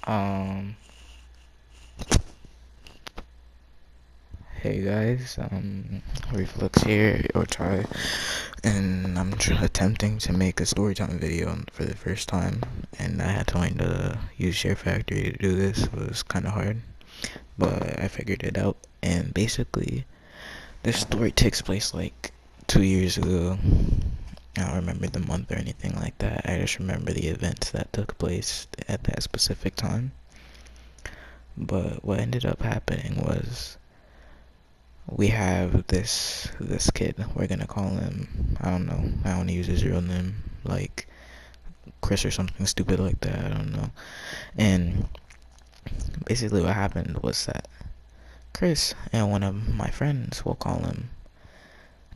Um, hey guys, Reflex here, or try, and I'm attempting to make a storytime video for the first time, and I had to learn to use SHAREfactory to do this. It was kind of hard, but I figured it out, and basically, this story takes place like 2 years ago. I don't remember the month or anything like that. I just remember the events that took place at that specific time. But what ended up happening was we have this kid. We're gonna call him, I don't know. I want to use his real name, like Chris or something stupid like that. I don't know. And basically, what happened was that Chris and one of my friends, we'll call him,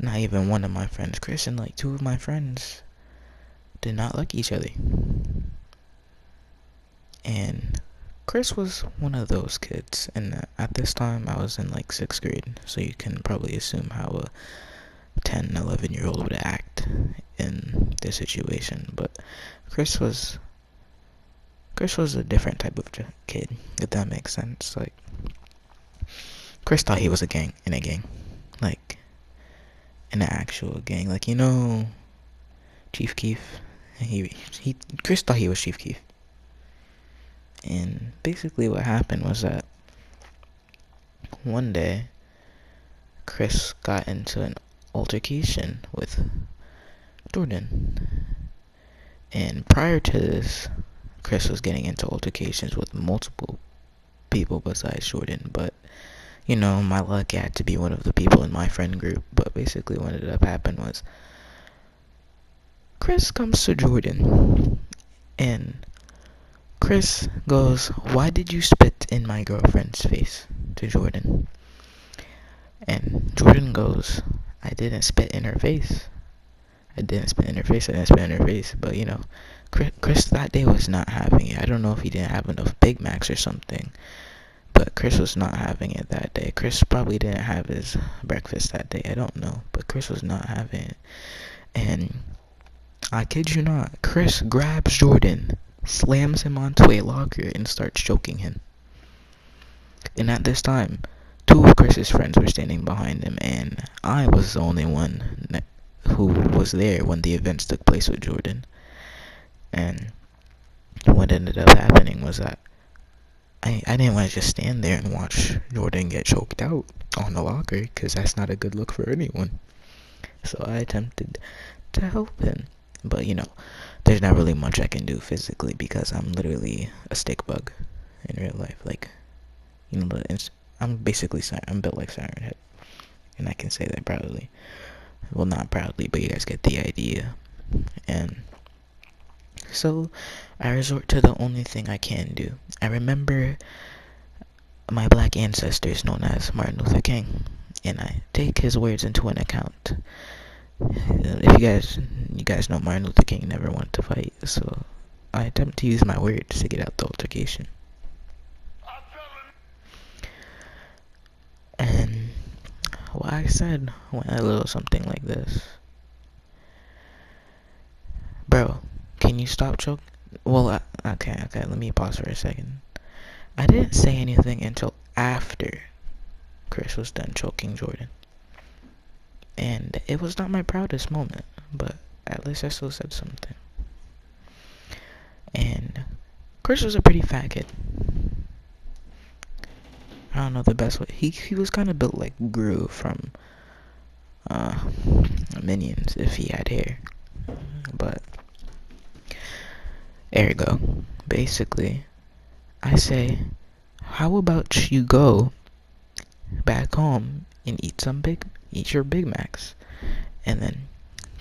not even one of my friends, Chris and like two of my friends did not like each other. And Chris was one of those kids, and at this time I was in like 6th grade, so you can probably assume how a 10, 11 year old would act in this situation. But Chris was a different type of kid, if that makes sense. Like, Chris thought he was in a gang, like in an actual gang, like, Chief Keef. Chris thought he was Chief Keef. And basically what happened was that one day Chris got into an altercation with Jordan. And prior to this, Chris was getting into altercations with multiple people besides Jordan, but my luck had to be one of the people in my friend group. But basically what ended up happening was Chris comes to Jordan and Chris goes, "Why did you spit in my girlfriend's face?" to Jordan. And Jordan goes, "I didn't spit in her face. I didn't spit in her face. I didn't spit in her face." But Chris that day was not having it. I don't know if he didn't have enough Big Macs or something, but Chris was not having it that day. Chris probably didn't have his breakfast that day. I don't know, but Chris was not having it. And I kid you not, Chris grabs Jordan, slams him onto a locker, and starts choking him. And at this time, two of Chris's friends were standing behind him, and I was the only one who was there when the events took place with Jordan. And what ended up happening was that I didn't want to just stand there and watch Jordan get choked out on the locker, because that's not a good look for anyone. So I attempted to help him. But there's not really much I can do physically because I'm literally a stick bug in real life. Like, I'm basically, I'm built like Siren Head. And I can say that proudly. Well, not proudly, but you guys get the idea. And so I resort to the only thing I can do. I remember my black ancestors known as Martin Luther King, and I take his words into an account. If you guys know, Martin Luther King never wanted to fight, so I attempt to use my words to get out the altercation. And what I said went a little something like this: "Bro, can you stop choking?" Well, okay, let me pause for a second. I didn't say anything until after Chris was done choking Jordan. And it was not my proudest moment, but at least I still said something. And Chris was a pretty fat kid. I don't know the best way. He was kind of built like Gru from Minions if he had hair. But ergo, basically, I say, how about you go back home and eat your Big Macs? And then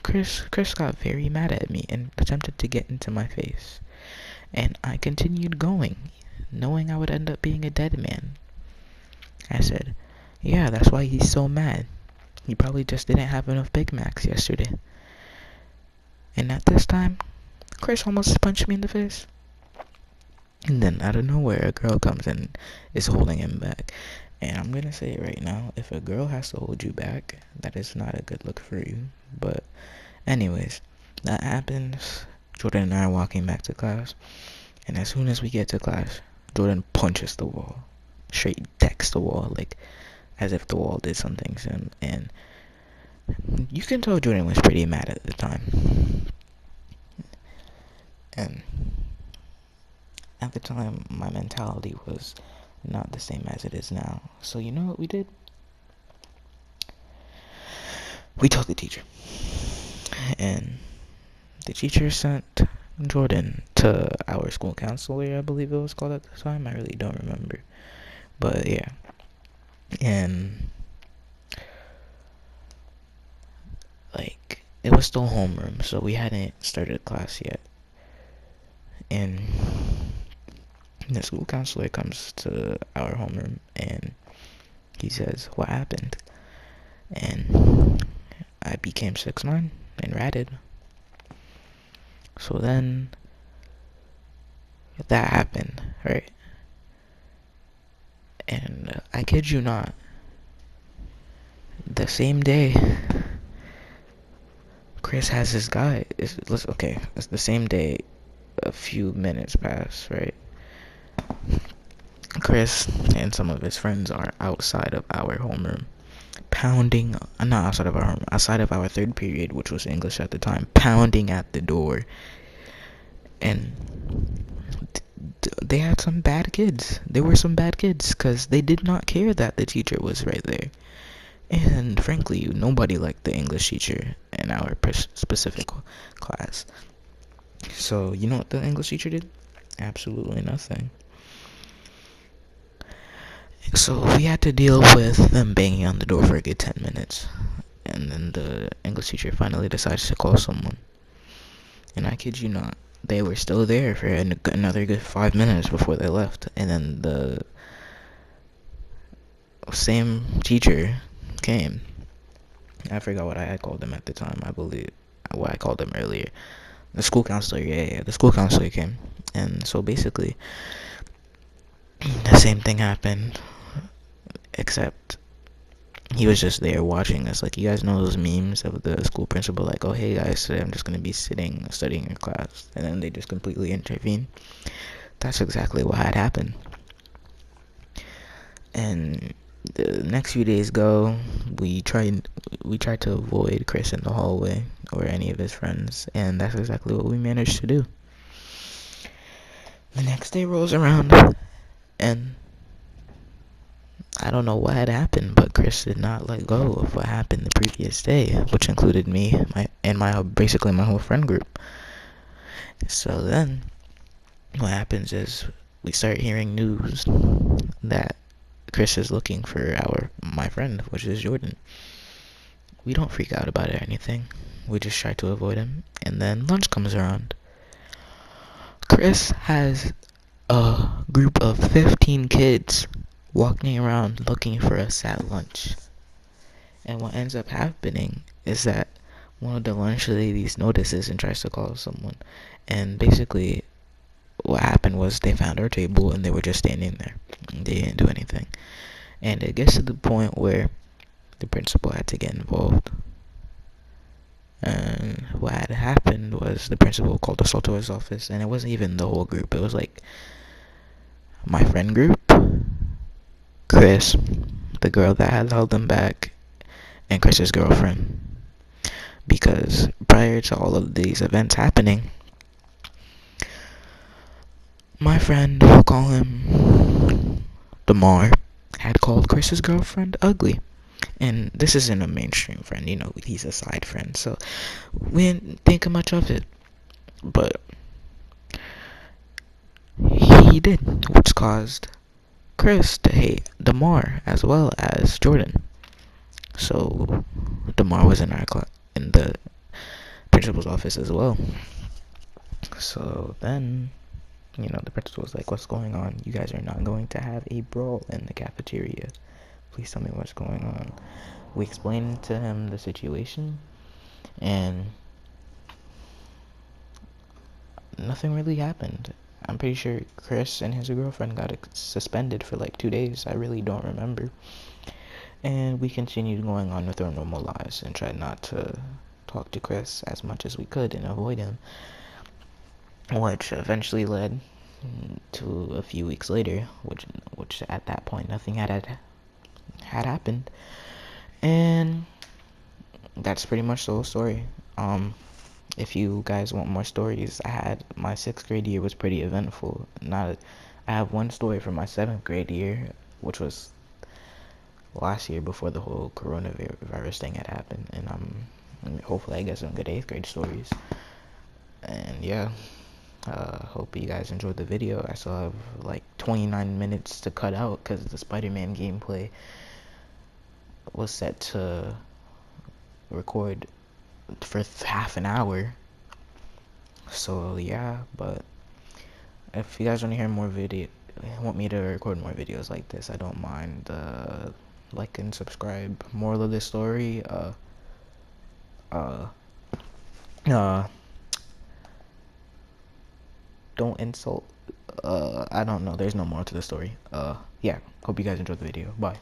Chris got very mad at me and attempted to get into my face. And I continued going, knowing I would end up being a dead man. I said, "Yeah, that's why he's so mad. He probably just didn't have enough Big Macs yesterday." And at this time, Chris almost punched me in the face. And then out of nowhere, a girl comes and is holding him back. And I'm gonna say it right now, if a girl has to hold you back, that is not a good look for you. But anyways, that happens. Jordan and I are walking back to class. And as soon as we get to class, Jordan punches the wall. Straight decks the wall, like as if the wall did something to him. And you can tell Jordan was pretty mad at the time. And at the time, my mentality was not the same as it is now. So you know what we did? We told the teacher. And the teacher sent Jordan to our school counselor, I believe it was called at the time. I really don't remember. But yeah. And like, it was still homeroom, so we hadn't started class yet. And the school counselor comes to our homeroom and he says, "What happened?" And I became 6'9" and ratted. So then that happened, right? And I kid you not, the same day Chris has this guy. It's the same day. A few minutes pass, right? Chris and some of his friends are outside of our homeroom, pounding. Not outside of our home, outside of our third period, which was English at the time, pounding at the door. And they had some bad kids. There were some bad kids because they did not care that the teacher was right there. And frankly, nobody liked the English teacher in our specific class. So, you know what the English teacher did? Absolutely nothing. So, we had to deal with them banging on the door for a good 10 minutes. And then the English teacher finally decides to call someone. And I kid you not, they were still there for another good 5 minutes before they left. And then the same teacher came. I forgot what I had called him at the time. I believe what I called him earlier. The school counselor, yeah. The school counselor came. And so basically, the same thing happened. Except he was just there watching us. Like, you guys know those memes of the school principal, like, "Oh, hey guys, today I'm just going to be studying your class." And then they just completely intervene. That's exactly what had happened. And the next few days go, we tried to avoid Chris in the hallway or any of his friends, and that's exactly what we managed to do. The next day rolls around, and I don't know what had happened, but Chris did not let go of what happened the previous day, which included me, basically my whole friend group. So then, what happens is we start hearing news that Chris is looking for my friend, which is Jordan. We don't freak out about it or anything. We just try to avoid him. And then lunch comes around. Chris has a group of 15 kids walking around looking for us at lunch. And what ends up happening is that one of the lunch ladies notices and tries to call someone. And basically, what happened was they found our table and they were just standing there. They didn't do anything. And it gets to the point where the principal had to get involved. And what had happened was the principal called us all to his office, and it wasn't even the whole group. It was like my friend group, Chris, the girl that had held them back, and Chris's girlfriend. Because prior to all of these events happening, my friend, we'll call him Damar, had called Chris's girlfriend ugly. And this isn't a mainstream friend, he's a side friend, so we didn't think much of it. But he did, which caused Chris to hate Damar as well as Jordan. So Damar was in in the principal's office as well. So then, the principal was like, "What's going on? You guys are not going to have a brawl in the cafeteria. Please tell me what's going on." We explained to him the situation, and nothing really happened. I'm pretty sure Chris and his girlfriend got suspended for like 2 days. I really don't remember. And we continued going on with our normal lives and tried not to talk to Chris as much as we could and avoid him, which eventually led to a few weeks later, which at that point nothing had happened, and that's pretty much the whole story. If you guys want more stories, my 6th grade year was pretty eventful. I have one story from my 7th grade year, which was last year before the whole coronavirus thing had happened, and hopefully I get some good 8th grade stories. And yeah, hope you guys enjoyed the video. I still have like 29 minutes to cut out because the Spider-Man gameplay was set to record for half an hour. So yeah, but if you guys want to hear more want me to record more videos like this, I don't mind. Like and subscribe. Moral of the story, uh, don't insult. I don't know. There's no more to the story. Yeah. Hope you guys enjoyed the video. Bye.